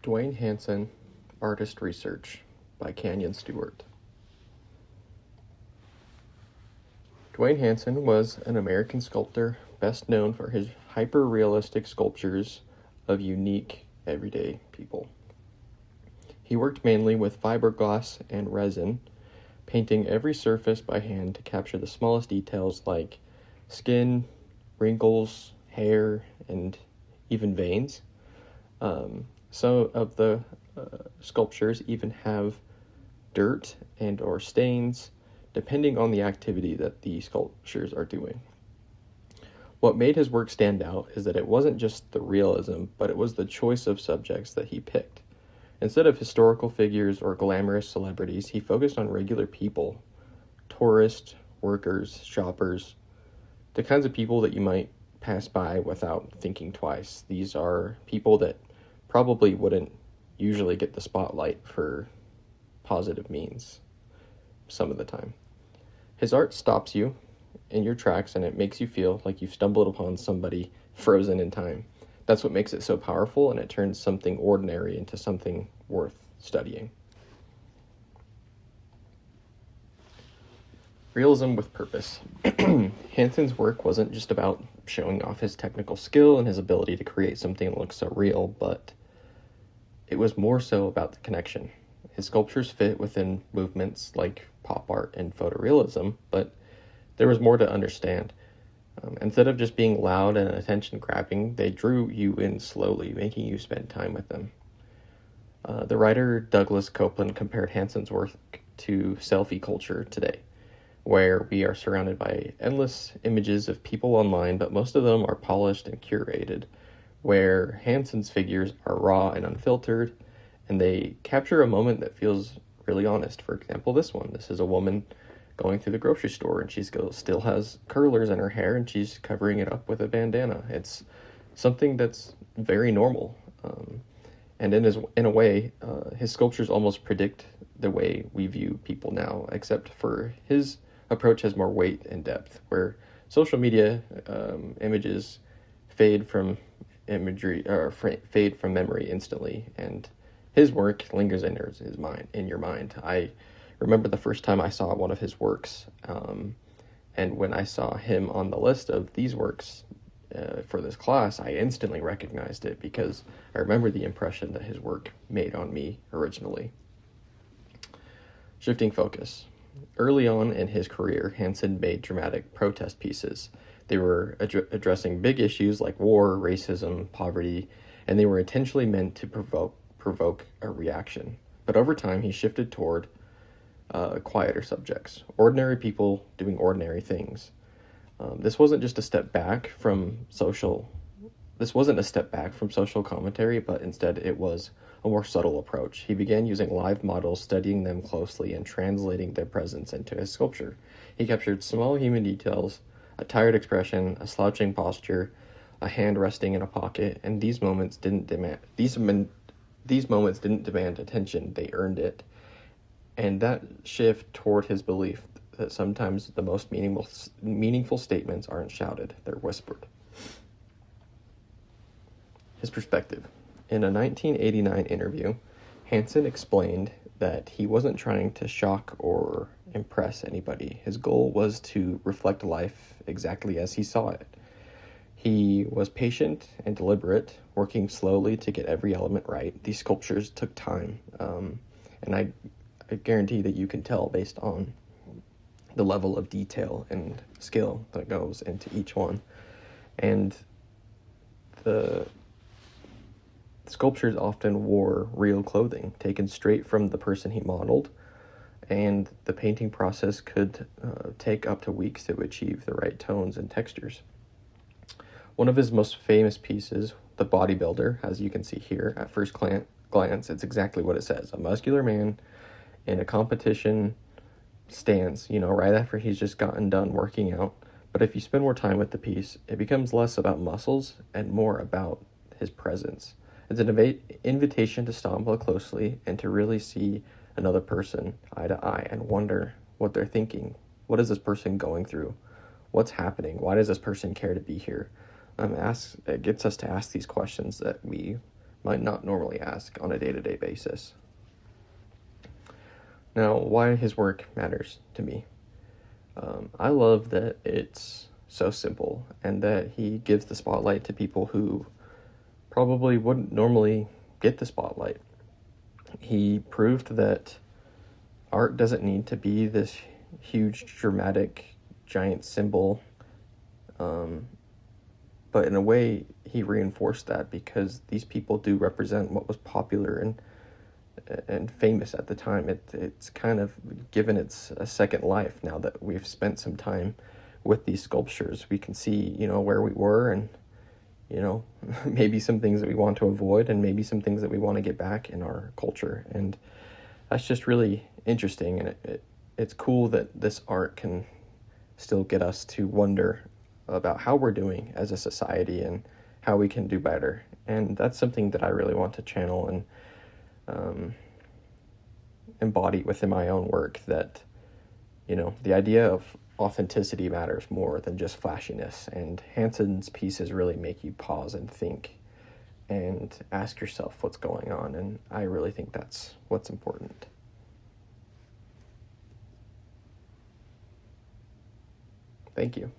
Duane Hanson, Artist Research by Canyon Stewart. Duane Hanson was an American sculptor best known for his hyper-realistic sculptures of unique, everyday people. He worked mainly with fiberglass and resin, painting every surface by hand to capture the smallest details like skin, wrinkles, hair, and even veins. Some of the sculptures even have dirt and or stains, depending on the activity that the sculptures are doing. What made his work stand out is that it wasn't just the realism, but it was the choice of subjects that he picked. Instead of historical figures or glamorous celebrities, he focused on regular people, tourists, workers, shoppers, the kinds of people that you might pass by without thinking twice. These are people that probably wouldn't usually get the spotlight for positive means some of the time. His art stops you in your tracks and it makes you feel like you've stumbled upon somebody frozen in time. That's what makes it so powerful, and it turns something ordinary into something worth studying. Realism with purpose. Hanson's work wasn't just about showing off his technical skill and his ability to create something that looks so real, but it was more so about the connection. His sculptures fit within movements like pop art and photorealism, but there was more to understand. Instead of just being loud and attention-grabbing, they drew you in slowly, making you spend time with them. The writer Douglas Copeland compared Hanson's work to selfie culture today, where we are surrounded by endless images of people online, but most of them are polished and curated, where Hanson's figures are raw and unfiltered, and they capture a moment that feels really honest. For example, this one. This is a woman going through the grocery store, and she still has curlers in her hair, and she's covering it up with a bandana. It's something that's very normal. And in a way, his sculptures almost predict the way we view people now, except for his approach has more weight and depth, where social media images fade from imagery or fade from memory instantly, and his work lingers in your mind. I remember the first time I saw one of his works, and when I saw him on the list of these works for this class, I instantly recognized it because I remember the impression that his work made on me originally. Shifting focus. Early on in his career, Hanson made dramatic protest pieces. They were addressing big issues like war, racism, poverty, and they were intentionally meant to provoke a reaction. But over time, he shifted toward quieter subjects, ordinary people doing ordinary things. This wasn't a step back from social commentary, but instead it was a more subtle approach. He began using live models, studying them closely, and translating their presence into his sculpture. He captured small human details, a tired expression, a slouching posture, a hand resting in a pocket, and these moments didn't demand attention, they earned it. And that shift toward his belief that sometimes the most meaningful statements aren't shouted, they're whispered. His perspective. In a 1989 interview, Hanson explained that he wasn't trying to shock or impress anybody. His goal was to reflect life exactly as he saw it. He was patient and deliberate, working slowly to get every element right. These sculptures took time, and I guarantee that you can tell based on the level of detail and skill that goes into each one. And the sculptures often wore real clothing, taken straight from the person he modeled, and the painting process could take up to weeks to achieve the right tones and textures. One of his most famous pieces, The Bodybuilder, as you can see here, at first glance, it's exactly what it says. A muscular man in a competition stance, right after he's just gotten done working out. But if you spend more time with the piece, it becomes less about muscles and more about his presence. It's an invitation to stumble closely and to really see another person eye to eye and wonder what they're thinking. What is this person going through? What's happening? Why does this person care to be here? It gets us to ask these questions that we might not normally ask on a day-to-day basis. Now, why his work matters to me. I love that it's so simple and that he gives the spotlight to people who probably wouldn't normally get the spotlight. He proved that art doesn't need to be this huge, dramatic, giant symbol. But in a way, he reinforced that because these people do represent what was popular and famous at the time. It's kind of given its a second life now that we've spent some time with these sculptures. We can see, where we were and, maybe some things that we want to avoid and maybe some things that we want to get back in our culture. And that's just really interesting. And it's cool that this art can still get us to wonder about how we're doing as a society and how we can do better. And that's something that I really want to channel and embody within my own work, that the idea of authenticity matters more than just flashiness. And Hanson's pieces really make you pause and think and ask yourself what's going on, and I really think that's what's important. Thank you.